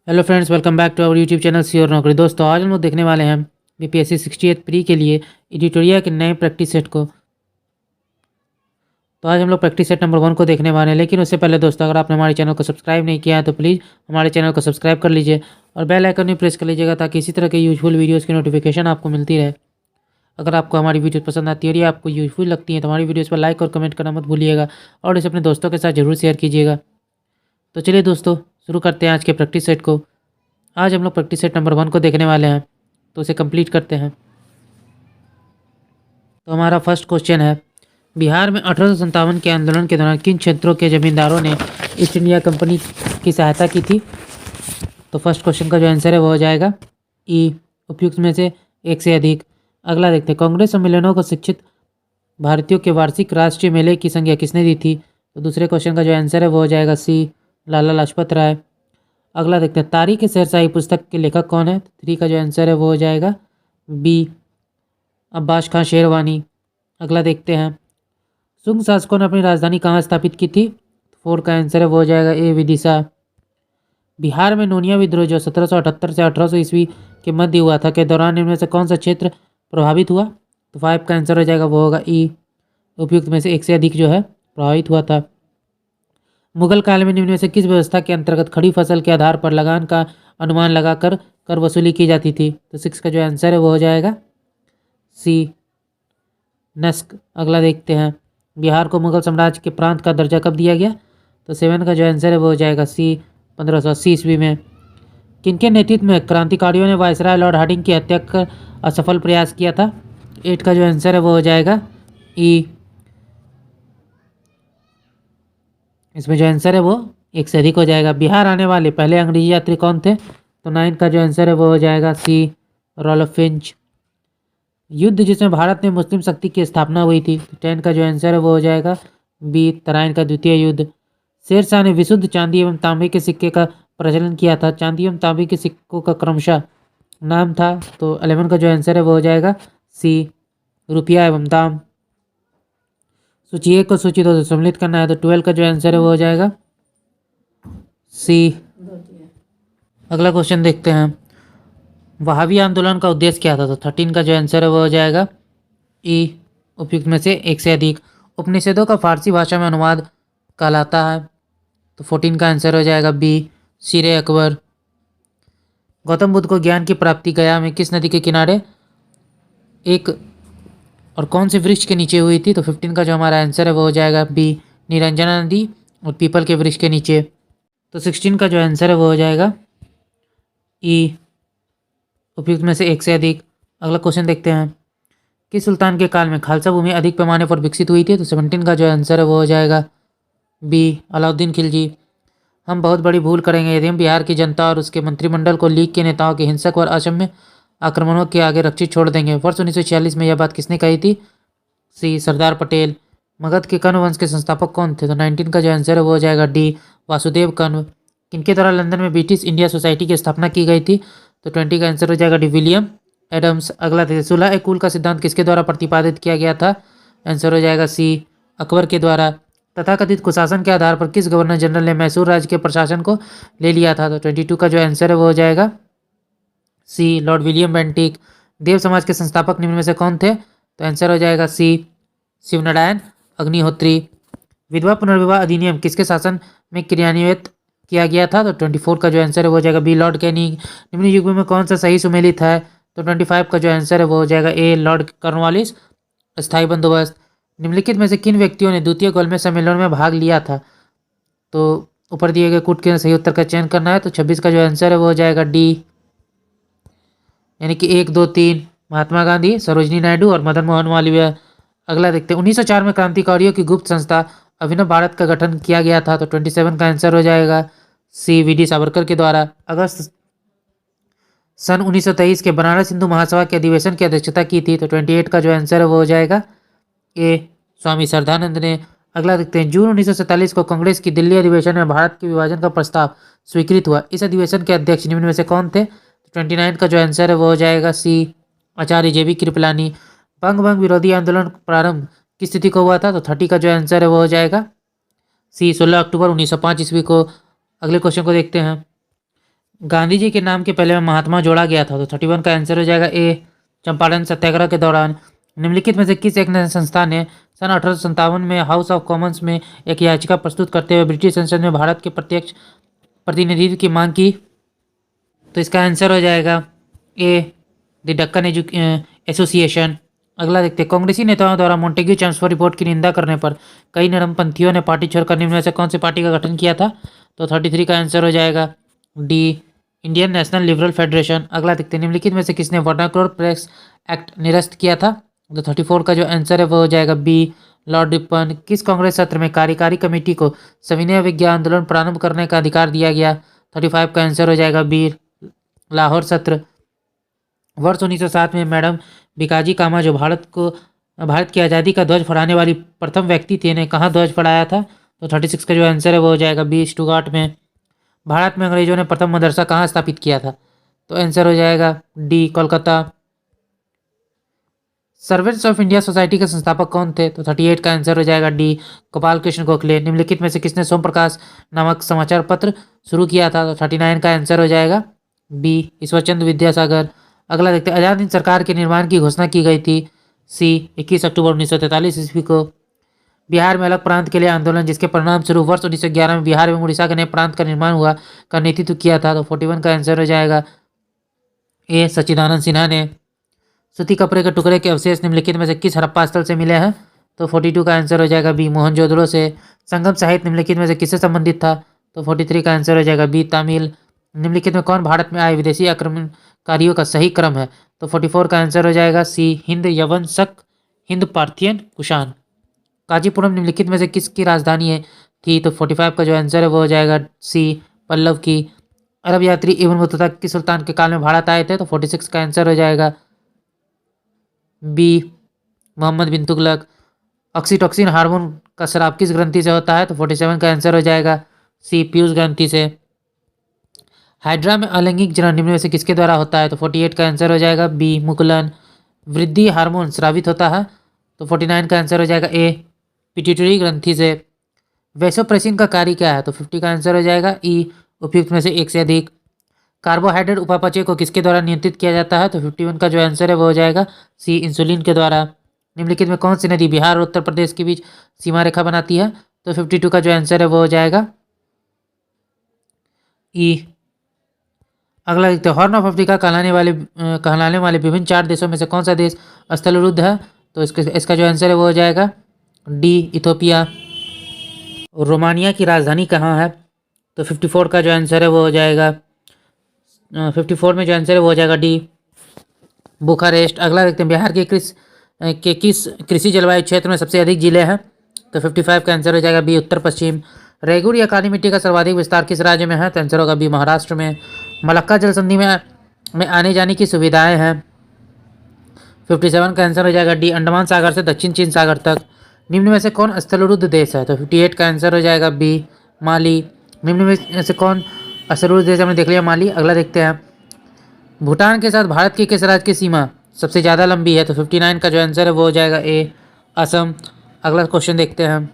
Hello friends, welcome back to our YouTube channel सी और नौकरी। दोस्तों, आज हम लोग देखने वाले हैं बीपीएससी 68 प्री के लिए एडिटोरिया के नए प्रैक्टिस सेट को। तो आज हम लोग प्रैक्टिस सेट नंबर 1 को देखने वाले हैं, लेकिन उससे पहले दोस्तों, अगर आपने हमारे चैनल को सब्सक्राइब नहीं किया है तो प्लीज़ हमारे चैनल को सब्सक्राइब कर लीजिए और बेल आइकन भी प्रेस कर लीजिएगा ताकि इसी तरह के यूजफुल वीडियोज़ की नोटिफिकेशन आपको मिलती रहे। अगर आपको हमारी वीडियो पसंद आती है और ये आपको यूजफुल लगती है तो हमारी वीडियोज़ पर लाइक और कमेंट करना मत भूलिएगा और इसे अपने दोस्तों के साथ ज़रूर शेयर कीजिएगा। तो चलिए दोस्तों, शुरू करते हैं आज के प्रैक्टिस सेट को। आज हम लोग प्रैक्टिस सेट नंबर 1 को देखने वाले हैं, तो उसे कंप्लीट करते हैं। तो हमारा फर्स्ट क्वेश्चन है, बिहार में 1857 के आंदोलन के दौरान किन क्षेत्रों के जमींदारों ने ईस्ट इंडिया कंपनी की सहायता की थी? तो फर्स्ट क्वेश्चन का जो आंसर है वो हो जाएगा ई, उपयुक्त में से एक से अधिक। अगला देखते हैं, कांग्रेस सम्मेलनों को शिक्षित भारतीयों के वार्षिक राष्ट्रीय मेले की संज्ञा किसने दी थी? तो दूसरे क्वेश्चन का जो आंसर है वो हो जाएगा सी, लाला लाजपत राय। अगला देखते हैं, तारीख ए शेरशाही पुस्तक के लेखक कौन है? 3 का जो आंसर है वो हो जाएगा बी, अब्बास खां शेरवानी। अगला देखते हैं, सुंग शासकों ने अपनी राजधानी कहाँ स्थापित की थी? 4 का आंसर है वो हो जाएगा ए, विदिशा। बिहार में नोनिया विद्रोह जो 1778 से 1800 ईस्वी के मध्य हुआ था के दौरान इनमें से कौन सा क्षेत्र प्रभावित हुआ? तो 5 का आंसर हो जाएगा वो होगा ई, उपयुक्त में से एक से अधिक जो है प्रभावित हुआ था। मुगल काल में निम्न में से किस व्यवस्था के अंतर्गत खड़ी फसल के आधार पर लगान का अनुमान लगाकर कर वसूली की जाती थी? तो 6 का जो आंसर है वो हो जाएगा सी, नस्क। अगला देखते हैं, बिहार को मुगल साम्राज्य के प्रांत का दर्जा कब दिया गया? तो 7 का जो आंसर है वो हो जाएगा सी, 1580 ईस्वी में। किनके नेतृत्व में क्रांतिकारियों ने वायसराय लॉर्ड हार्डिंग की हत्या का असफल प्रयास किया था? 8 का जो आंसर है वो हो जाएगा ई, इसमें जो आंसर है वो एक से अधिक हो जाएगा। बिहार आने वाले पहले अंग्रेजी यात्री कौन थे? तो 9 का जो आंसर है वो हो जाएगा सी, रॉल्फ फिंच। युद्ध जिसमें भारत में मुस्लिम शक्ति की स्थापना हुई थी? तो 10 का जो आंसर है वो हो जाएगा बी, तराइन का द्वितीय युद्ध। शेरशाह ने विशुद्ध चांदी एवं तांबे के सिक्के का प्रचलन किया था, चांदी एवं तांबे के सिक्कों का क्रमशः नाम था? तो 11 का जो आंसर है वो हो जाएगा सी, रुपया एवं दाम। सूची 1 को सूची 2 से सम्मिलित करना है, तो 12 का जो आंसर है वो हो जाएगा सी। अगला क्वेश्चन देखते हैं, वहाबी आंदोलन का उद्देश्य क्या था? तो 13 का जो आंसर है वो हो जाएगा ई, उपयुक्त में से एक से अधिक। उपनिषदों का फारसी भाषा में अनुवाद कहलाता है? तो 14 का आंसर हो जाएगा बी, सिरे अकबर। गौतम बुद्ध को ज्ञान की प्राप्ति गया में किस नदी के किनारे एक और कौन से वृक्ष के नीचे हुई थी? तो 15 का जो हमारा आंसर है वो हो जाएगा बी, निरंजना नदी और पीपल के वृक्ष के नीचे। तो 16 का जो आंसर है वो हो जाएगा ई, उपयुक्त में से एक से अधिक। अगला क्वेश्चन देखते हैं, किस सुल्तान के काल में खालसा भूमि अधिक पैमाने पर विकसित हुई थी? तो 17 का जो आंसर है वो हो जाएगा बी, अलाउद्दीन खिलजी। हम बहुत बड़ी भूल करेंगे यदि हम बिहार की जनता और उसके मंत्रिमंडल को लीग के नेताओं के हिंसक और अक्षम्य आक्रमणों के आगे रक्षित छोड़ देंगे। वर्ष 1946 में यह बात किसने कही थी? सी, सरदार पटेल। मगध के कण्व वंश के संस्थापक कौन थे? तो 19 का जो आंसर है वो हो जाएगा डी, वासुदेव कण्व। किनके द्वारा लंदन में ब्रिटिश इंडिया सोसाइटी की स्थापना की गई थी? तो 20 का आंसर हो जाएगा डी, विलियम एडम्स। अगला देखिए, सुलह ए कुल का सिद्धांत किसके द्वारा प्रतिपादित किया गया था? आंसर हो जाएगा सी, अकबर के द्वारा। तथाकथित कुशासन के आधार पर किस गवर्नर जनरल ने मैसूर राज्य के प्रशासन को ले लिया था? तो 22 का जो आंसर है वो हो जाएगा सी, लॉर्ड विलियम बेंटिक। देव समाज के संस्थापक निम्न में से कौन थे? तो आंसर हो जाएगा सी, शिवनारायण अग्निहोत्री। विधवा पुनर्विवाह अधिनियम किसके शासन में क्रियान्वित किया गया था? तो 24 का जो आंसर है वो हो जाएगा बी, लॉर्ड कैनिंग। निम्न युग में कौन सा सही सुमेलित है? तो 25 का जो आंसर है वो हो जाएगा ए, लॉर्ड कॉर्नवालिस। स्थायी बंदोबस्त, निम्नलिखित में से किन व्यक्तियों ने द्वितीय गोलमेज सम्मेलन में भाग लिया था? तो ऊपर दिए गए कूट के सही उत्तर का चयन करना है, तो 26 का जो आंसर है वो हो जाएगा डी, यानी कि 1, 2, 3 महात्मा गांधी, सरोजनी नायडू और मदन मोहन मालवीय। अगला देखते हैं, 1904 में क्रांतिकारियों की गुप्त संस्था अभिनव भारत का गठन किया गया था? तो 27 का आंसर हो जाएगा सी, वी.डी. सावरकर के द्वारा। अगस्त सन 1923 के बनारस हिंदू महासभा के अधिवेशन की अध्यक्षता की थी? तो 28 का जो आंसर है वो हो जाएगा ए, स्वामी श्रद्धानंद ने। अगला देखते हैं, जून 1947 को कांग्रेस की दिल्ली अधिवेशन में भारत के विभाजन का प्रस्ताव स्वीकृत हुआ। इस अधिवेशन के अध्यक्ष निम्न में से कौन थे? 29 का जो आंसर है वो हो जाएगा सी, आचार्य जे बी कृपलानी। बंग भंग विरोधी आंदोलन प्रारंभ किस तिथि को हुआ था? तो 30 का जो आंसर है वो हो जाएगा सी, 16 अक्टूबर 1905 ईस्वी को। अगले क्वेश्चन को देखते हैं, गांधी जी के नाम के पहले में महात्मा जोड़ा गया था, तो 31 का आंसर हो जाएगा ए। चंपारण सत्याग्रह के दौरान निम्नलिखित में से किस एक संस्था ने सन 1857 में हाउस ऑफ कॉमन्स में एक याचिका प्रस्तुत करते हुए ब्रिटिश संसद में भारत के प्रत्यक्ष प्रतिनिधित्व की मांग की? तो इसका आंसर हो जाएगा ए, द डक्कन एसोसिएशन। अगला देखते हैं, कांग्रेसी नेताओं द्वारा मोंटेग्यू चेम्सफोर्ड रिपोर्ट की निंदा करने पर कई नरमपंथियों ने पार्टी छोड़कर निम्न में से कौन सी पार्टी का गठन किया था? तो 33 का आंसर हो जाएगा D, Indian national liberal federation. अगला देखते हैं, निम्नलिखित में से किसने वर्नाक्युलर प्रेस एक्ट निरस्त किया था? तो 34 का जो आंसर है वो हो जाएगा बी, लॉर्ड रिपन। किस कांग्रेस सत्र में कार्यकारी कमेटी को सविनय अवज्ञा आंदोलन प्रारंभ करने का अधिकार दिया गया? 35 का आंसर हो जाएगा बी, लाहौर सत्र। वर्ष 1907 में मैडम भिकाजी कामा, जो भारत की आज़ादी का ध्वज फहराने वाली प्रथम व्यक्ति थे, ने कहाँ ध्वज फहराया था? तो 36 का जो आंसर है वो हो जाएगा बी, स्टुगार्ट में। भारत में अंग्रेजों ने प्रथम मदरसा कहाँ स्थापित किया था? तो आंसर हो जाएगा D, Kolkata. Servants of India society के संस्थापक कौन थे? तो 38 का आंसर हो जाएगा डी, गोपाल कृष्ण गोखले। निम्नलिखित में से किसने सोम प्रकाश नामक समाचार पत्र शुरू किया था? तो 39 का आंसर हो जाएगा बी, ईश्वरचंद्र विद्यासागर। अगला देखते हैं, आजाद हिंद सरकार के निर्माण की घोषणा की गई थी? सी, 21 अक्टूबर 1943 ईस्वी को। बिहार में अलग प्रांत के लिए आंदोलन, जिसके परिणाम स्वरूप वर्ष 1911 में बिहार एवं उड़ीसा के नए प्रांत का निर्माण हुआ, का नेतृत्व किया था? तो 41 का आंसर हो जाएगा ए, सच्चिदानंद सिन्हा ने। सूती कपड़े के टुकड़े के अवशेष निम्नलिखित में से किस हड़प्पा स्थल से मिले हैं? तो 42 का आंसर हो जाएगा बी, मोहनजोदड़ो से। संगम साहित्य निम्नलिखित में से किससे संबंधित था? तो 43 का आंसर हो जाएगा बी, तमिल। निम्नलिखित में कौन भारत में आए विदेशी आक्रमणकारियों का सही क्रम है? तो 44 का आंसर हो जाएगा सी, हिंद, यवन, शक, हिंद, पार्थियन, कुषाण। काजीपुरम निम्नलिखित में से किसकी राजधानी है थी? तो 45 का जो आंसर है वो हो जाएगा सी, पल्लव की। अरब यात्री इब्न बतूता किस सुल्तान के काल में भारत आए थे? तो 46 का आंसर हो जाएगा बी, मोहम्मद बिन तुगलक। ऑक्सीटोसिन हार्मोन का स्राव किस ग्रंथि से होता है? तो 47 का आंसर हो जाएगा सी, पीयूष ग्रंथि से। हाइड्रा में अलैंगिक जनन निम्न में से किसके द्वारा होता है? तो 48 का आंसर हो जाएगा बी, मुकुलन। वृद्धि हार्मोन स्रावित होता है? तो 49 का आंसर हो जाएगा ए, पिट्यूटरी ग्रंथि से। वैसोप्रेसिन का कार्य क्या है? तो 50 का आंसर हो जाएगा ई, उपयुक्त में से एक से अधिक। कार्बोहाइड्रेट उपापचय को किसके द्वारा नियंत्रित किया जाता है? तो 51 का जो आंसर है वो हो जाएगा सी, इंसुलिन के द्वारा। निम्नलिखित में कौन सी नदी बिहार और उत्तर प्रदेश के बीच सीमा रेखा बनाती है? तो 52 का जो आंसर है वो हो जाएगा ई। अगला देखते हैं, हॉर्न ऑफ अफ्रीका कहलाने वाले विभिन्न 4 देशों में से कौन सा देश स्थलरुद्ध है? तो इसका जो आंसर है वो हो जाएगा डी, इथोपिया। रोमानिया की राजधानी कहाँ है? तो 54 का जो आंसर है वो हो जाएगा 54 में जो आंसर है वो हो जाएगा डी, बुखारेस्ट। अगला देखते हैं, बिहार के किस कृषि जलवायु क्षेत्र में सबसे अधिक जिले हैं? तो 55 का आंसर हो जाएगा बी, उत्तर पश्चिम। रेगुड़ या काली मिट्टी का सर्वाधिक विस्तार किस राज्य में है? तो आंसर होगा बी, महाराष्ट्र में। मलक्का जल संधि में आने जाने की सुविधाएं हैं? 57 का आंसर हो जाएगा डी, अंडमान सागर से दक्षिण चीन सागर तक। निम्न में से कौन स्थलरुद्ध देश है? तो 58 का आंसर हो जाएगा बी, माली। निम्न में से कौन स्थलरुद्ध देश? हमने देख लिया माली। अगला देखते हैं, भूटान के साथ भारत के किस राज्य की सीमा सबसे ज़्यादा लंबी है? तो 59 का जो आंसर है वो हो जाएगा ए, असम। अगला क्वेश्चन देखते हैं,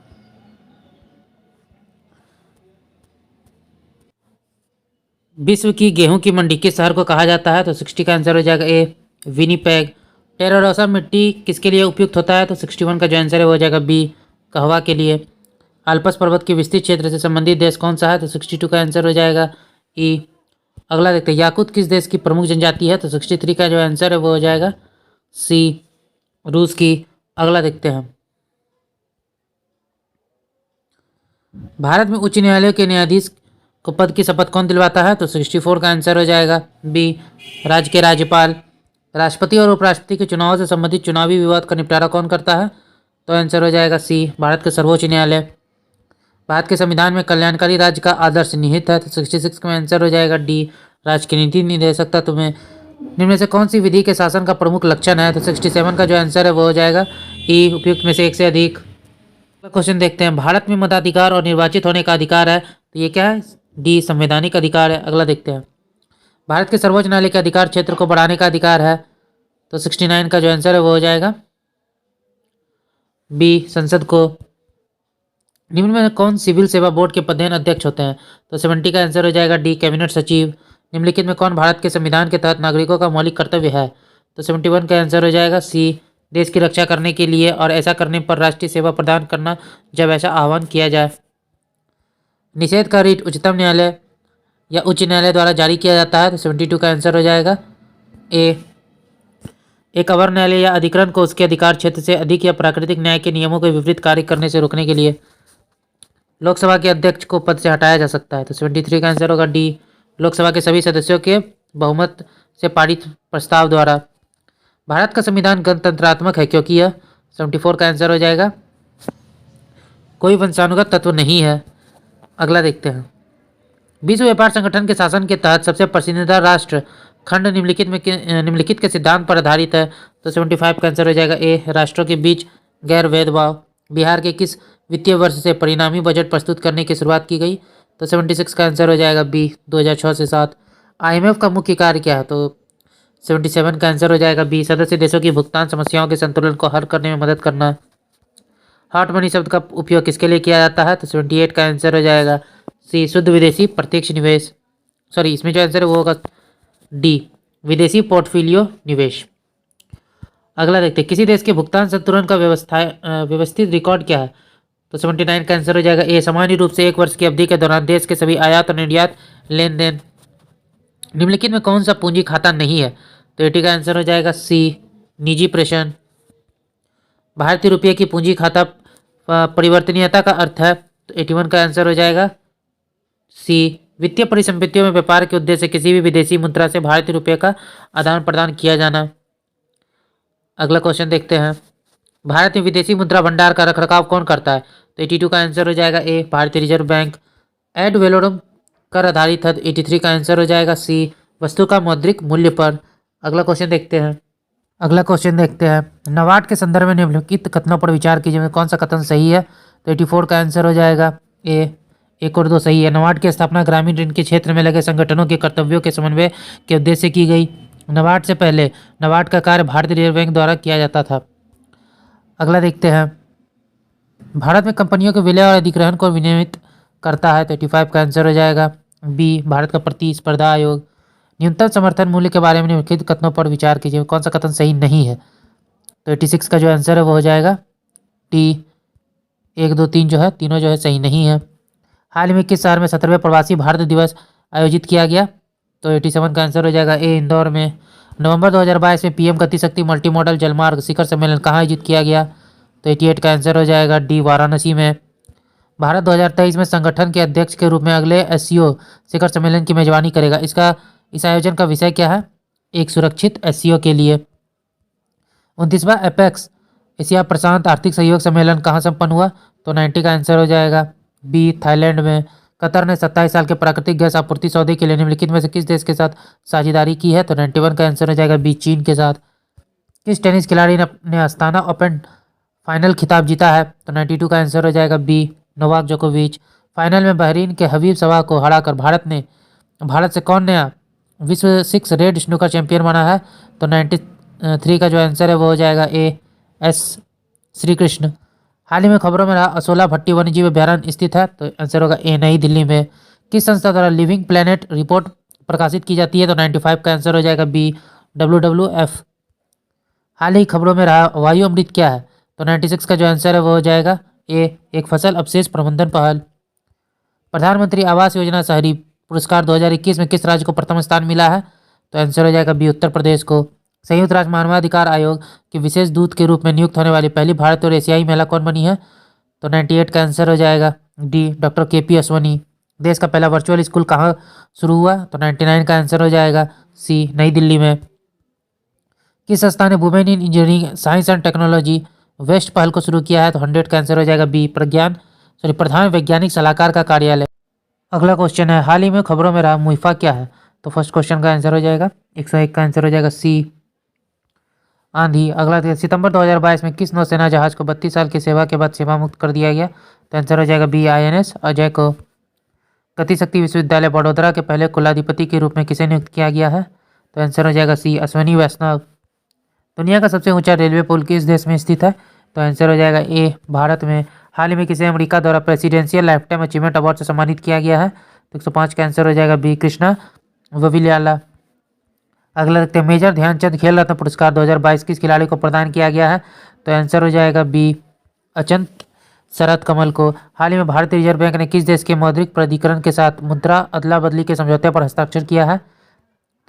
विश्व की गेहूं की मंडी किस शहर को कहा जाता है? तो 60 का आंसर हो जाएगा ए, विनीपेग। टेरारोसा मिट्टी किसके लिए उपयुक्त होता है? तो 61 का जो आंसर है वो हो जाएगा बी, कहवा के लिए। आल्पस पर्वत के विस्तृत क्षेत्र से संबंधित देश कौन सा है? तो 62 का आंसर हो जाएगा ई। अगला देखते हैं, याकूत किस देश की प्रमुख जनजाति है? तो 63 का जो आंसर है वो हो जाएगा सी, रूस की। अगला देखते हैं, भारत में उच्च न्यायालय के न्यायाधीश को पद की शपथ कौन दिलवाता है? तो 64 का आंसर हो जाएगा बी, राज्य के राज्यपाल। राष्ट्रपति और उपराष्ट्रपति के चुनाव से संबंधित चुनावी विवाद का निपटारा कौन करता है? तो आंसर हो जाएगा सी, भारत के सर्वोच्च न्यायालय। भारत के संविधान में कल्याणकारी राज्य का आदर्श निहित है? तो 66 का आंसर हो जाएगा डी, राज्य की नीति नहीं दे सकता तुम्हें। निम्न में से कौन सी विधि के शासन का प्रमुख लक्षण है? तो 67 का जो आंसर है वो हो जाएगा ई, उपयुक्त में से एक से अधिक। क्वेश्चन देखते हैं, भारत में मताधिकार और निर्वाचित होने का अधिकार है, तो ये क्या है? डी, संवैधानिक अधिकार है। अगला देखते हैं, भारत के सर्वोच्च न्यायालय के अधिकार क्षेत्र को बढ़ाने का अधिकार है, तो 69 का जो आंसर है वो हो जाएगा बी, संसद को। निम्न में कौन सिविल सेवा बोर्ड के पदेन अध्यक्ष होते हैं? तो 70 का आंसर हो जाएगा डी, कैबिनेट सचिव। निम्नलिखित में कौन भारत के संविधान के तहत नागरिकों का मौलिक कर्तव्य है? तो 71 का आंसर हो जाएगा सी, देश की रक्षा करने के लिए और ऐसा करने पर राष्ट्रीय सेवा प्रदान करना जब ऐसा आह्वान किया जाए। निषेध का रीट उच्चतम न्यायालय या उच्च न्यायालय द्वारा जारी किया जाता है। तो 72 का आंसर हो जाएगा ए। एक अवर न्यायालय या अधिकरण को उसके अधिकार क्षेत्र से अधिक या प्राकृतिक न्याय के नियमों के विपरीत कार्य करने से रोकने के लिए लोकसभा के अध्यक्ष को पद से हटाया जा सकता है। तो 73 का आंसर होगा डी, लोकसभा के सभी सदस्यों के बहुमत से पारित प्रस्ताव द्वारा। भारत का संविधान गणतंत्रात्मक है क्योंकि यह 74 का आंसर हो जाएगा कोई वंशानुगत तत्व नहीं है। अगला देखते हैं। विश्व व्यापार संगठन के शासन के तहत सबसे पसंदीदा राष्ट्र खंड निम्नलिखित के सिद्धांत पर आधारित है। तो 75 का आंसर हो जाएगा ए, राष्ट्रों के बीच गैर भेदभाव। बिहार के किस वित्तीय वर्ष से परिणामी बजट प्रस्तुत करने की शुरुआत की गई? तो 76 का आंसर हो जाएगा बी, 2006 से 7। IMF का मुख्य कार्य क्या है? तो 77 का आंसर हो जाएगा बी, सदस्य देशों की भुगतान समस्याओं के संतुलन को हल करने में मदद करना। हॉट मनी शब्द का उपयोग किसके लिए किया जाता है? तो 78 का आंसर हो जाएगा सी, शुद्ध विदेशी प्रत्यक्ष निवेश। सॉरी, इसमें जो आंसर है वो होगा डी, विदेशी पोर्टफोलियो निवेश। अगला देखते हैं, किसी देश के भुगतान संतुलन का व्यवस्थित रिकॉर्ड क्या है? तो 79 का आंसर हो जाएगा ए, सामान्य रूप से एक वर्ष की अवधि के दौरान देश के सभी आयात और निर्यात लेन देन। निम्नलिखित में कौन सा पूंजी खाता नहीं है? तो 80 का आंसर हो जाएगा सी, निजी प्रेषण। भारतीय रुपये की पूंजी खाता परिवर्तनीयता का अर्थ है। तो 81 का आंसर हो जाएगा सी, वित्तीय परिसंपत्तियों में व्यापार के उद्देश्य से किसी भी विदेशी मुद्रा से भारतीय रुपये का आदान प्रदान किया जाना। अगला क्वेश्चन देखते हैं, भारत में विदेशी मुद्रा भंडार का रखरखाव कौन करता है? तो 82 का आंसर हो जाएगा ए, भारतीय रिजर्व बैंक। एड वेलोरम कर आधारित है। 83 का आंसर हो जाएगा सी, वस्तु का मौद्रिक मूल्य पर। अगला क्वेश्चन देखते हैं, नबार्ड के संदर्भ में निम्नलिखित कथनों पर विचार कीजिए, कौन सा कथन सही है? तो 84 का आंसर हो जाएगा ए, 1 और 2 सही है। नबार्ड की स्थापना ग्रामीण ऋण के क्षेत्र में लगे संगठनों के कर्तव्यों के समन्वय के उद्देश्य से की गई। नबार्ड से पहले नबार्ड का कार्य भारतीय रिजर्व बैंक द्वारा किया जाता था। अगला देखते हैं, भारत में कंपनियों के विलय और अधिग्रहण को विनियमित करता है। तो 85 का आंसर हो जाएगा बी, भारत का प्रतिस्पर्धा आयोग। न्यूनतम समर्थन मूल्य के बारे में निम्नलिखित कथनों पर विचार कीजिए, कौन सा कथन सही नहीं है? तो 86 का जो आंसर है वो हो जाएगा टी, 1, 2, 3 जो है तीनों जो है सही नहीं है। हाल ही में किस शहर में 17वें प्रवासी भारत दिवस आयोजित किया गया? तो 87 का आंसर हो जाएगा ए, इंदौर में। नवंबर 2022 में PM गति शक्ति मल्टी मॉडल जलमार्ग शिखर सम्मेलन कहाँ आयोजित किया गया? तो 88 का आंसर हो जाएगा डी, वाराणसी में। भारत 2023 में संगठन के अध्यक्ष के रूप में अगले SCO शिखर सम्मेलन की मेजबानी करेगा। इस आयोजन का विषय क्या है? एक सुरक्षित SCO के लिए। 29वां एपेक्स एशिया प्रशांत आर्थिक सहयोग सम्मेलन कहाँ संपन्न हुआ? तो 90 का आंसर हो जाएगा बी, थाईलैंड में। कतर ने 27 साल के प्राकृतिक गैस आपूर्ति सौदे के लिए निम्नलिखित में से किस देश के साथ साझेदारी की है? तो 91 का आंसर हो जाएगा बी, चीन के साथ। किस टेनिस खिलाड़ी ने अस्ताना ओपन फाइनल खिताब जीता है? तो 92 का आंसर हो जाएगा बी, नोवाक जोकोविच। फाइनल में बहरीन के हबीब सबाह को हराकर भारत से कौन नया विश्व 6 रेड स्नूकर चैंपियन बना है? तो 93 का जो आंसर है वो हो जाएगा ए, एस श्री कृष्ण। हाल ही में खबरों में रहा असोला भट्टी वन्यजीव अभ्यारण्य स्थित है? तो आंसर होगा ए, नई दिल्ली में। किस संस्था द्वारा लिविंग प्लेनेट रिपोर्ट प्रकाशित की जाती है? तो 95 का आंसर हो जाएगा बी, WWF। हाल ही खबरों में रहा वायु अमृत क्या है? तो 96 का जो आंसर है वो हो जाएगा ए, एक फसल अवशेष प्रबंधन पहल। प्रधानमंत्री आवास योजना शहरी पुरस्कार 2021 में किस राज्य को प्रथम स्थान मिला है? तो आंसर हो जाएगा बी, उत्तर प्रदेश को। संयुक्त राष्ट्र मानवाधिकार आयोग के विशेष दूत के रूप में नियुक्त होने वाली पहली भारतीय और एशियाई महिला कौन बनी है? तो 98 का आंसर हो जाएगा डी, डॉक्टर KP अश्वनी। देश का पहला वर्चुअल स्कूल कहाँ शुरू हुआ? तो 99 का आंसर हो जाएगा सी, नई दिल्ली में। किस संस्था ने women in engineering science and technology वेस्ट पहल को शुरू किया है? तो 100 का आंसर हो जाएगा बी, प्रधान वैज्ञानिक सलाहकार का कार्यालय। अगला क्वेश्चन है, हाल ही में खबरों में रहा मुइफा क्या है? तो फर्स्ट क्वेश्चन का आंसर हो जाएगा 101 का आंसर हो जाएगा सी, आंधी। अगला, सितंबर 2022 में किस नौसेना जहाज को 32 साल की सेवा के बाद सेवा मुक्त कर दिया गया? तो आंसर हो जाएगा बी, INS अजय को। गति शक्ति विश्वविद्यालय बड़ौदा के पहले कुलाधिपति के रूप में किसे नियुक्त किया गया है? तो आंसर हो जाएगा सी, अश्विनी वैष्णव। दुनिया का सबसे ऊंचा रेलवे पुल किस देश में स्थित है? तो आंसर हो जाएगा ए, भारत में। हाल ही में किसे अमेरिका द्वारा presidential life time achievement award से सम्मानित किया गया है? तो 105 का आंसर हो जाएगा बी, कृष्णा वविलियाला। अगला देखते हैं, मेजर ध्यानचंद खेल रत्न पुरस्कार 2022 किस खिलाड़ी को प्रदान किया गया है? तो आंसर हो जाएगा बी, अचंत शरद कमल को। हाल ही में भारतीय रिजर्व बैंक ने किस देश के मौद्रिक प्राधिकरण के साथ मुद्रा अदला बदली के समझौते पर हस्ताक्षर किया है?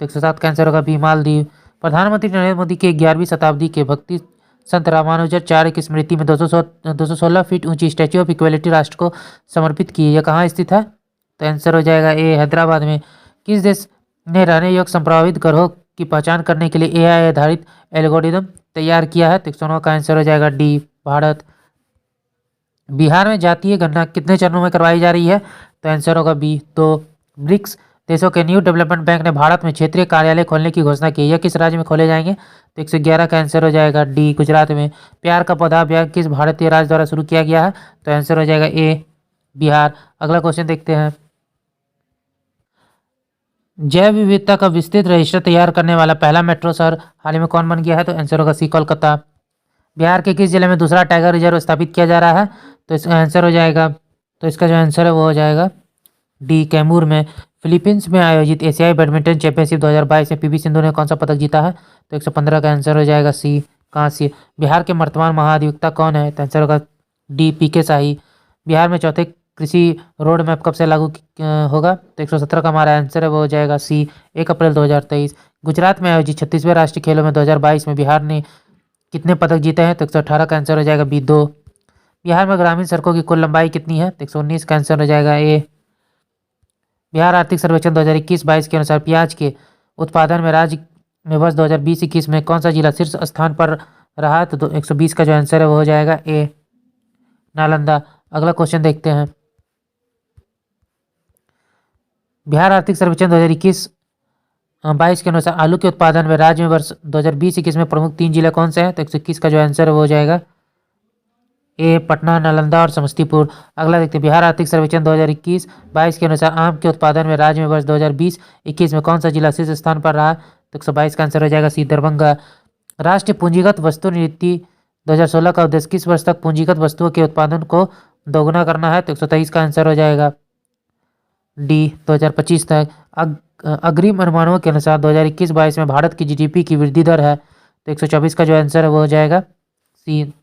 तो 107 का आंसर होगा बी, मालदीव। प्रधानमंत्री नरेंद्र मोदी के 11वीं शताब्दी के भक्ति संत रामानुजाचार्य की स्मृति में 216 फीट ऊंची स्टैच्यू ऑफ इक्वलिटी राष्ट्र को समर्पित की। यह कहाँ स्थित है? तो आंसर हो जाएगा ए, हैदराबाद में। किस देश ने रहने योग्य संप्रभावित ग्रहों की पहचान करने के लिए एआई आधारित एल्गोरिदम तैयार किया है? तो 109 का आंसर हो जाएगा डी, भारत। बिहार में जातीय गणना कितने चरणों में करवाई जा रही है? तो आंसर होगा बी, दो। ब्रिक्स देशों के न्यू डेवलपमेंट बैंक ने भारत में क्षेत्रीय कार्यालय खोलने की घोषणा की है। यह किस राज्य में खोले जाएंगे? तो 111 का आंसर हो जाएगा डी, गुजरात में। प्यार का पौधा अभियान किस भारतीय राज्य द्वारा शुरू किया गया है? तो आंसर हो जाएगा ए, बिहार। अगला क्वेश्चन देखते हैं, जैव विविधता का विस्तृत रजिस्टर तैयार करने वाला पहला मेट्रो शहर हाल ही में कौन बन गया है? तो आंसर होगा सी, कोलकाता। बिहार के किस जिले में दूसरा टाइगर रिजर्व स्थापित किया जा रहा है? तो इसका आंसर हो जाएगा, तो इसका जो आंसर है वो हो जाएगा डी, कैमूर में। फिलीपींस में आयोजित एशियाई बैडमिंटन चैंपियनशिप 2022 में पीवी सिंधु ने कौन सा पदक जीता है? तो 115 का आंसर हो जाएगा सी, कांस्य। बिहार के वर्तमान महाधिवक्ता कौन है? तो आंसर होगा डी, पीके शाही। बिहार में चौथे कृषि रोड मैप कब से लागू होगा? तो 117 का हमारा आंसर है वो हो जाएगा सी, 1 अप्रैल 2023। गुजरात में आयोजित 36वें राष्ट्रीय खेलों में 2022 में बिहार ने कितने पदक जीते हैं? तो 118 का आंसर हो जाएगा बी, 2। बिहार में ग्रामीण सड़कों की कुल लंबाई कितनी है? तो 119 का आंसर हो जाएगा ए। बिहार आर्थिक सर्वेक्षण 2021-22 के अनुसार प्याज के उत्पादन में राज्य में वर्ष 2020-21 में कौन सा जिला शीर्ष स्थान पर रहा? तो 120 का जो आंसर है वो हो जाएगा ए, नालंदा। अगला क्वेश्चन देखते हैं, बिहार आर्थिक सर्वेक्षण 2021-22 के अनुसार आलू के उत्पादन में राज्य में वर्ष 2020-21 में प्रमुख 3 जिले कौन से हैं? तो 121 का जो आंसर है वो हो जाएगा ए, पटना, नालंदा और समस्तीपुर। अगला देखते हैं, बिहार आर्थिक सर्वेक्षण 2021-22 के अनुसार आम के उत्पादन में राज्य में वर्ष 2020-21 में कौन सा जिला शीर्ष स्थान पर रहा? तो 122 का आंसर हो जाएगा सी, दरभंगा। राष्ट्रीय पूंजीगत वस्तु नीति 2016 का उद्देश्य किस वर्ष तक पूंजीगत वस्तुओं के उत्पादन को दोगुना करना है? तो 123 का आंसर हो जाएगा डी, 2025 तक। अग्रिम अनुमानों के अनुसार 2021-22 में भारत की जीडीपी की वृद्धि दर है? तो 124 का जो आंसर है वो हो जाएगा सी,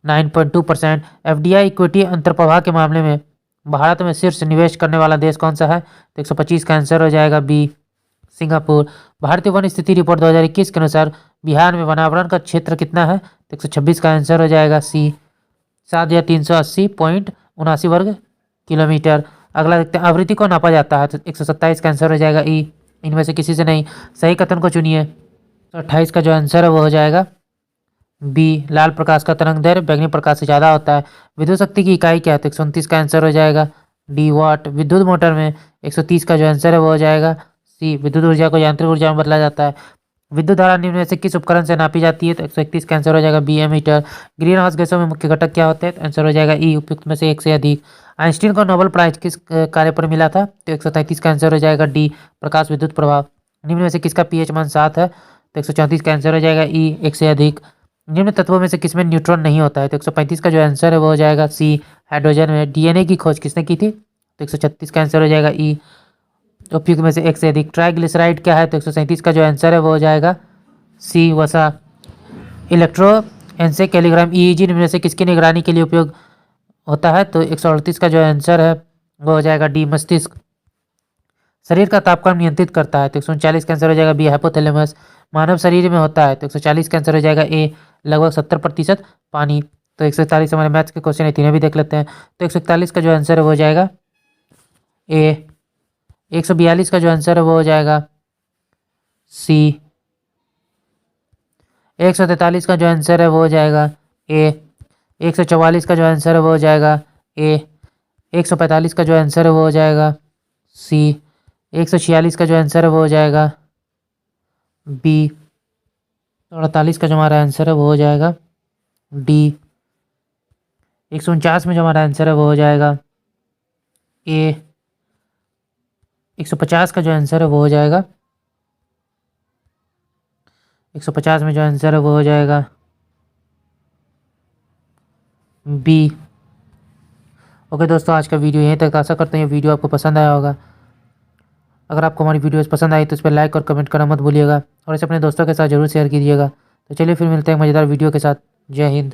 9.2%। एफडीआई इक्विटी अंतर्प्रवाह के मामले में भारत में शीर्ष निवेश करने वाला देश कौन सा है? तो 125 का आंसर हो जाएगा बी, सिंगापुर। भारतीय वन स्थिति रिपोर्ट 2021 के अनुसार बिहार में वनावरण का क्षेत्र कितना है? तो 126 का आंसर हो जाएगा सी, 7,380.79 वर्ग किलोमीटर। अगला देखते हैं, आवृत्ति को नापा जाता है? तो 127 का आंसर हो जाएगा ई, इनमें से किसी से नहीं। सही कथन को चुनिए। तो 28 का जो आंसर है वो हो जाएगा बी, लाल प्रकाश का तरंग दैर्घ्य बैंगनी प्रकाश से ज़्यादा होता है। विद्युत शक्ति की इकाई क्या है? तो 129 का आंसर हो जाएगा डी, वाट। विद्युत मोटर में 130 का जो आंसर है वो हो जाएगा सी, विद्युत ऊर्जा को यांत्रिक ऊर्जा में बदला जाता है। विद्युत धारा निम्न में से किस उपकरण से नापी जाती है? तो 131 का आंसर हो जाएगा बी, एमीटर। ग्रीन हाउस गैसों में मुख्य घटक क्या होते हैं? तो आंसर हो जाएगा ई, उपयुक्त में से एक से अधिक। आइंस्टीन को नोबेल प्राइज किस कार्य पर मिला था? तो 133 का आंसर हो जाएगा डी, प्रकाश विद्युत प्रभाव। निम्न में से किसका पीएच मान 7 है? तो 134 का आंसर हो जाएगा ई, एक से अधिक। निम्न तत्वों में से किसमें न्यूट्रॉन नहीं होता है? तो 135 का जो आंसर है वो हो जाएगा सी, हाइड्रोजन में। डीएनए की खोज किसने की थी? तो 136 का आंसर हो जाएगा ई, उपयुक्त में से एक से अधिक। ट्राइग्लिसराइड क्या है? तो 137 का जो आंसर है वो हो जाएगा सी, वसा। इलेक्ट्रोएन्सेफेलोग्राम ईईजी निम्न में से किसकी निगरानी के लिए उपयोग होता है? तो 138 का जो आंसर है वो हो जाएगा डी, मस्तिष्क। शरीर का तापमान नियंत्रित करता है? तो 139 का आंसर हो जाएगा बी, हाइपोथैलेमस। मानव शरीर में होता है? तो 140 का आंसर हो जाएगा ए, लगभग 70% पानी। तो 141 हमारे मैथ्स के क्वेश्चन है, तीनों भी देख लेते हैं। तो 141 का जो आंसर है वो हो जाएगा ए। 142 का जो आंसर है वो हो जाएगा सी। 143 का जो आंसर है वो हो जाएगा ए। 144 का जो आंसर है वो हो जाएगा ए। 145 का जो आंसर है वो हो जाएगा सी। 146 का जो आंसर है वो हो जाएगा बी। 48 का जो हमारा आंसर है वो हो जाएगा डी। 149 में जो हमारा आंसर है वो हो जाएगा ए। 150 का जो आंसर है वो हो जाएगा 150 में जो आंसर है वो हो जाएगा बी। ओके दोस्तों, आज का वीडियो यहीं तक। आशा करते हैं ये वीडियो आपको पसंद आया होगा। अगर आपको हमारी वीडियोस पसंद आई तो इस पर लाइक और कमेंट करना मत भूलिएगा और इसे अपने दोस्तों के साथ जरूर शेयर कीजिएगा। तो चलिए फिर मिलते हैं एक मज़ेदार वीडियो के साथ। जय हिंद।